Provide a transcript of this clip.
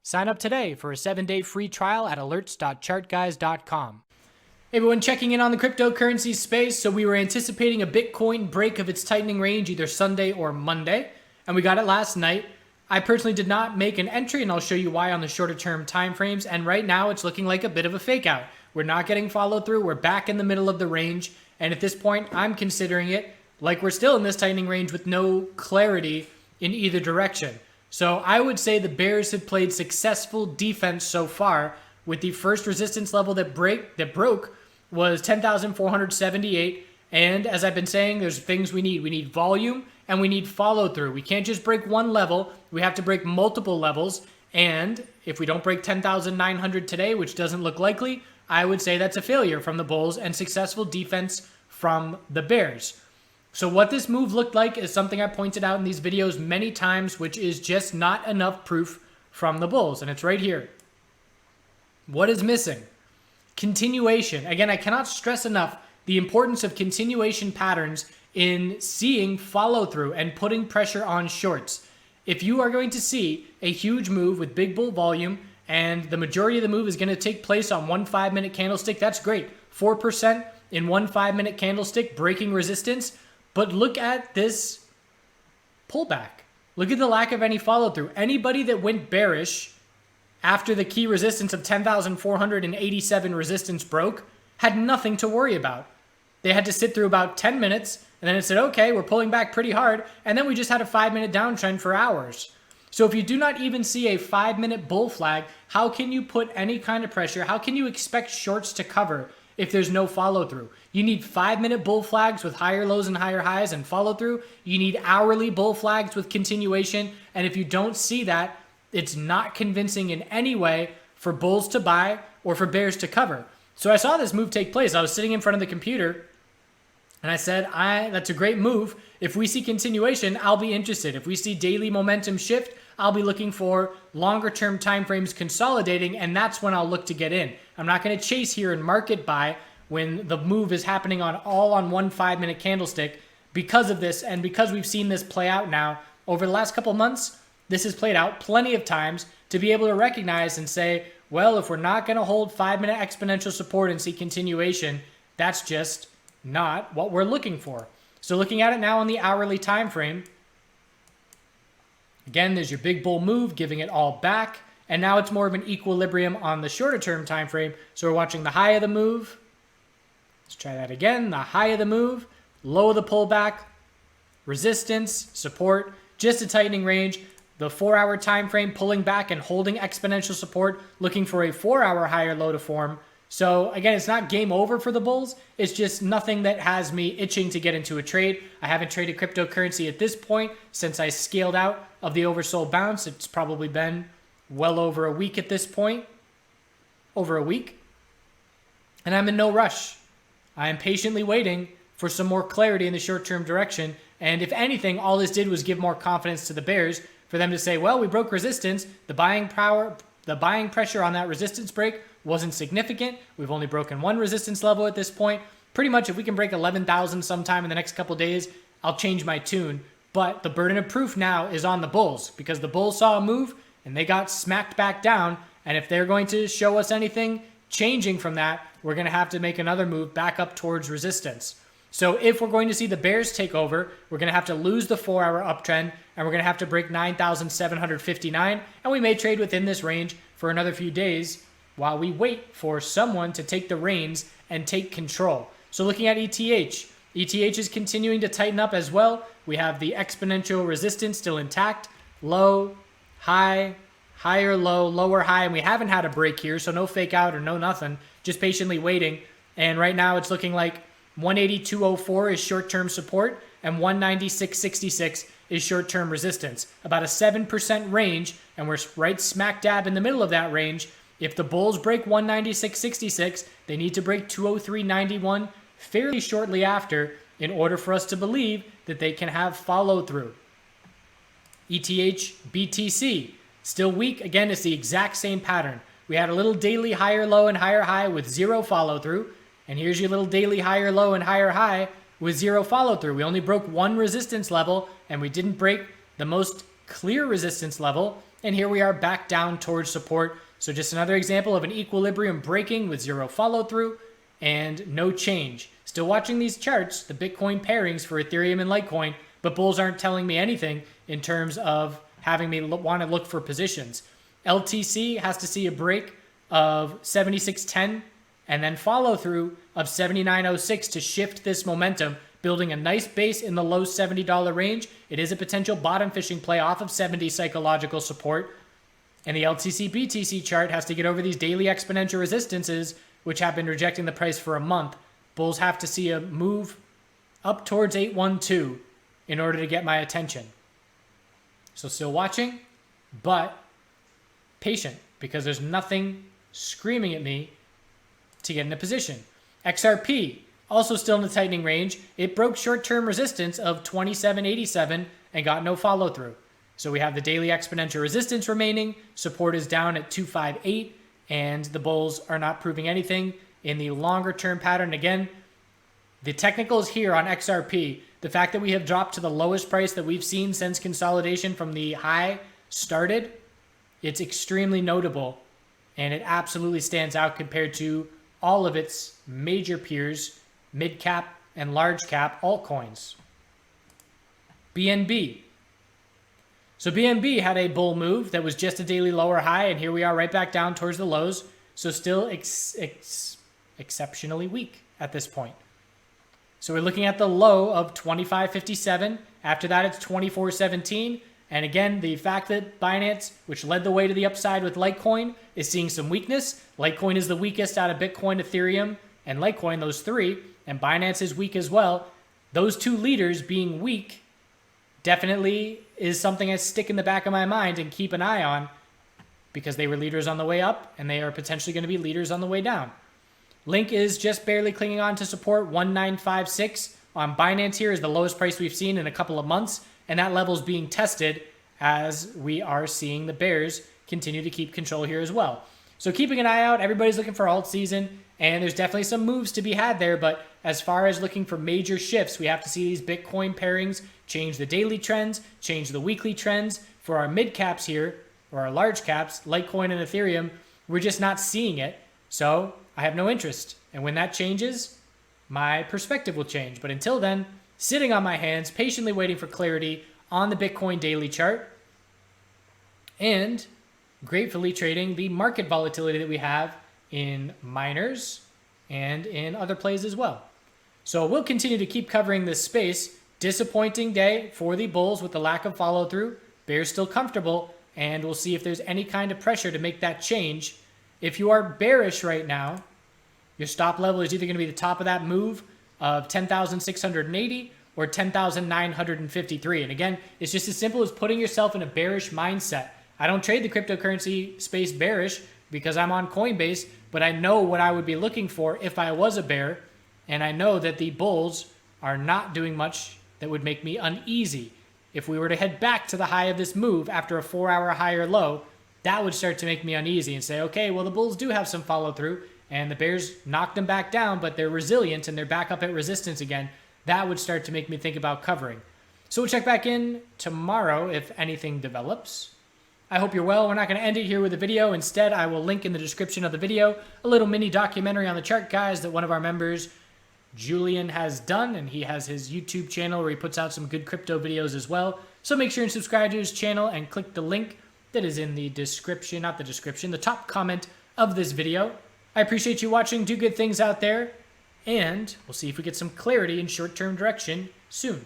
Sign up today for a 7-day free trial at alerts.chartguys.com. Hey everyone, checking in on the cryptocurrency space. So we were anticipating a Bitcoin break of its tightening range either Sunday or Monday, and we got it last night. I personally did not make an entry, and I'll show you why on the shorter term time frames. And right now it's looking like a bit of a fake out. We're not getting follow through. We're back in the middle of the range. And at this point, I'm considering it like we're still in this tightening range with no clarity in either direction. So I would say the bears have played successful defense so far, with the first resistance level that broke was 10,478. And as I've been saying, there's things we need. We need volume and we need follow through. We can't just break one level. We have to break multiple levels. And if we don't break 10,900 today, which doesn't look likely, I would say that's a failure from the bulls and successful defense from the bears. So what this move looked like is something I pointed out in these videos many times, which is just not enough proof from the bulls. And it's right here. What is missing? Continuation. Again, I cannot stress enough the importance of continuation patterns in seeing follow through and putting pressure on shorts. If you are going to see a huge move with big bull volume and the majority of the move is going to take place on one 5-minute candlestick, that's great. 4% in one 5-minute candlestick breaking resistance. But look at this pullback. Look at the lack of any follow through. Anybody that went bearish after the key resistance of 10,487 resistance broke had nothing to worry about. They had to sit through about 10 minutes, and then it said, okay, we're pulling back pretty hard, and then we just had a 5-minute downtrend for hours. So if you do not even see a 5-minute bull flag, how can you put any kind of pressure? How can you expect shorts to cover if there's no follow through? You need 5-minute bull flags with higher lows and higher highs and follow through. You need hourly bull flags with continuation, and if you don't see that, it's not convincing in any way for bulls to buy or for bears to cover. So I saw this move take place. I was sitting in front of the computer and I said, that's a great move. If we see continuation, I'll be interested. If we see daily momentum shift, I'll be looking for longer term time frames consolidating, and that's when I'll look to get in. I'm not going to chase here and market buy when the move is happening on one 5-minute candlestick. Because of this, and because we've seen this play out now over the last couple months, this has played out plenty of times to be able to recognize and say, well, if we're not going to hold 5-minute exponential support and see continuation, that's just not what we're looking for. So looking at it now on the hourly time frame, again, there's your big bull move, giving it all back, and now it's more of an equilibrium on the shorter term time frame. So we're watching the high of the move. Let's try that again. The high of the move, low of the pullback, resistance, support, just a tightening range. The 4-hour time frame pulling back and holding exponential support, looking for a 4-hour higher low to form. So again, it's not game over for the bulls. It's just nothing that has me itching to get into a trade. I haven't traded cryptocurrency at this point since I scaled out of the oversold bounce. It's probably been well over a week at this point. Over a week. And I'm in no rush. I am patiently waiting for some more clarity in the short-term direction. And if anything, all this did was give more confidence to the bears for them to say, well, we broke resistance. The buying pressure on that resistance break wasn't significant. We've only broken one resistance level at this point. Pretty much if we can break 11,000 sometime in the next couple days, I'll change my tune. But the burden of proof now is on the bulls, because the bulls saw a move and they got smacked back down. And if they're going to show us anything changing from that, we're going to have to make another move back up towards resistance. So if we're going to see the bears take over, we're going to have to lose the 4-hour uptrend, and we're going to have to break 9,759, and we may trade within this range for another few days while we wait for someone to take the reins and take control. So looking at ETH is continuing to tighten up as well. We have the exponential resistance still intact, low, high, higher low, lower high, and we haven't had a break here, so no fake out or no nothing, just patiently waiting. And right now it's looking like 182.04 is short-term support and 196.66 is short-term resistance. About a 7% range, and we're right smack dab in the middle of that range. If the bulls break 196.66, they need to break 203.91 fairly shortly after in order for us to believe that they can have follow-through. ETH, BTC, still weak. Again, it's the exact same pattern. We had a little daily higher low and higher high with zero follow-through. And here's your little daily higher low and higher high with zero follow through. We only broke one resistance level, and we didn't break the most clear resistance level And here we are back down towards support. So just another example of an equilibrium breaking with zero follow through and no change. Still watching these charts, the Bitcoin pairings for Ethereum and Litecoin, but bulls aren't telling me anything in terms of having me want to look for positions. LTC has to see a break of 76.10 and then follow through of 79.06 to shift this momentum, building a nice base in the low $70 range. It is a potential bottom fishing play off of 70 psychological support. And the LTC BTC chart has to get over these daily exponential resistances, which have been rejecting the price for a month. Bulls have to see a move up towards 812 in order to get my attention. So still watching, but patient, because there's nothing screaming at me to get in a position. XRP, also still in the tightening range. It broke short-term resistance of 27.87 and got no follow-through. So we have the daily exponential resistance remaining. Support is down at 258, and the bulls are not proving anything in the longer-term pattern. Again, the technicals here on XRP, the fact that we have dropped to the lowest price that we've seen since consolidation from the high started, it's extremely notable, and it absolutely stands out compared to all of its major peers, mid-cap and large-cap altcoins. BNB. So BNB had a bull move that was just a daily lower high, and here we are right back down towards the lows. So still exceptionally weak at this point. So we're looking at the low of 25.57. After that, it's 24.17. And again, the fact that Binance, which led the way to the upside with Litecoin, is seeing some weakness. Litecoin is the weakest out of Bitcoin, Ethereum, and Litecoin, those three. And Binance is weak as well. Those two leaders being weak definitely is something I stick in the back of my mind and keep an eye on, because they were leaders on the way up and they are potentially going to be leaders on the way down. Link is just barely clinging on to support. 1956 on Binance here is the lowest price we've seen in a couple of months, and that level is being tested as we are seeing the bears continue to keep control here as well. So keeping an eye out, everybody's looking for alt season, and there's definitely some moves to be had there, but as far as looking for major shifts, we have to see these Bitcoin pairings change the daily trends, change the weekly trends. For our mid caps here, or our large caps, Litecoin and Ethereum, we're just not seeing it. So I have no interest. And when that changes, my perspective will change. But until then, sitting on my hands, patiently waiting for clarity on the Bitcoin daily chart, and gratefully trading the market volatility that we have in miners and in other plays as well. So we'll continue to keep covering this space. Disappointing day for the bulls with the lack of follow through. Bears still comfortable, and we'll see if there's any kind of pressure to make that change. If you are bearish right now, your stop level is either going to be the top of that move of 10,680 or 10,953. And again, it's just as simple as putting yourself in a bearish mindset. I don't trade the cryptocurrency space bearish because I'm on Coinbase, but I know what I would be looking for if I was a bear, and I know that the bulls are not doing much that would make me uneasy. If we were to head back to the high of this move after a 4-hour high or low, that would start to make me uneasy and say, okay, well, the bulls do have some follow through and the bears knocked them back down, but they're resilient and they're back up at resistance again. That would start to make me think about covering. So we'll check back in tomorrow if anything develops. I hope you're well. We're not going to end it here with a video. Instead, I will link in the description of the video a little mini documentary on the chart guys that one of our members, Julian, has done, and he has his YouTube channel where he puts out some good crypto videos as well. So make sure and subscribe to his channel and click the link that is in the description, not the description, the top comment of this video. I appreciate you watching. Do good things out there, and we'll see if we get some clarity in short-term direction soon.